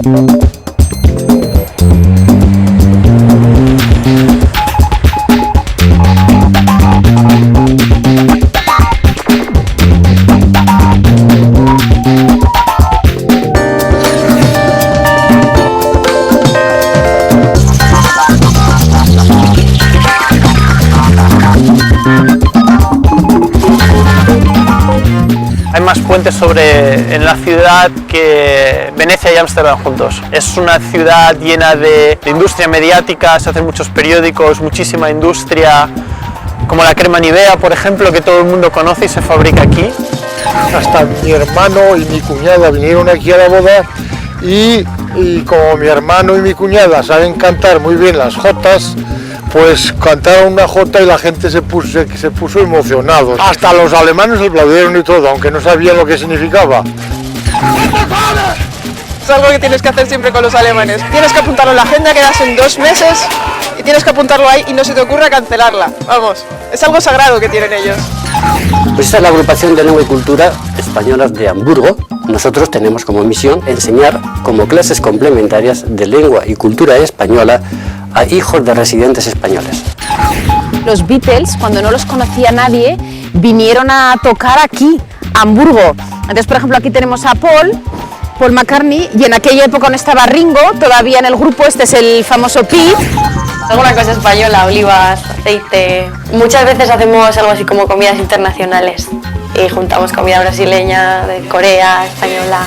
Hay más puentes en la ciudad que Venecia y Ámsterdam juntos. Es una ciudad llena de industria mediática, se hacen muchos periódicos, muchísima industria, como la crema Nivea, por ejemplo, que todo el mundo conoce y se fabrica aquí. Hasta mi hermano y mi cuñada vinieron aquí a la boda y como mi hermano y mi cuñada saben cantar muy bien las jotas, pues cantaron una jota y la gente se puso emocionado. Hasta los alemanes aplaudieron y todo, aunque no sabían lo que significaba. Es algo que tienes que hacer siempre con los alemanes. Tienes que apuntarlo en la agenda, quedas en 2 meses y tienes que apuntarlo ahí y no se te ocurra cancelarla. Vamos, es algo sagrado que tienen ellos. Pues esta es la agrupación de lengua y cultura españolas de Hamburgo. Nosotros tenemos como misión enseñar como clases complementarias de lengua y cultura española a hijos de residentes españoles. Los Beatles, cuando no los conocía nadie, vinieron a tocar aquí, a Hamburgo. Entonces, por ejemplo, aquí tenemos a Paul McCartney, y en aquella época no estaba Ringo, todavía en el grupo. Este es el famoso Pete. Alguna cosa española, olivas, aceite. Muchas veces hacemos algo así como comidas internacionales y juntamos comida brasileña, de Corea, española.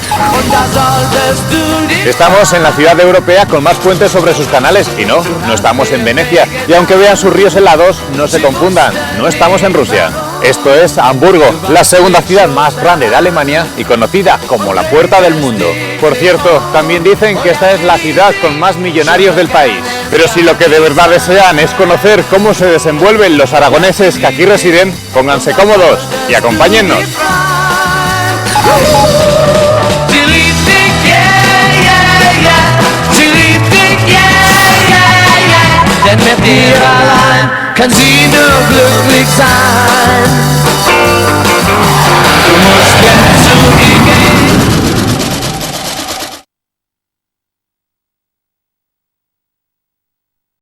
Estamos en la ciudad europea con más puentes sobre sus canales y no estamos en Venecia. Y aunque vean sus ríos helados, no se confundan, no estamos en Rusia. Esto es Hamburgo, la segunda ciudad más grande de Alemania y conocida como la puerta del mundo. Por cierto, también dicen que esta es la ciudad con más millonarios del país. Pero si lo que de verdad desean es conocer cómo se desenvuelven los aragoneses que aquí residen, pónganse cómodos y acompáñennos. Denn mit dir allein kann sie nur glücklich sein.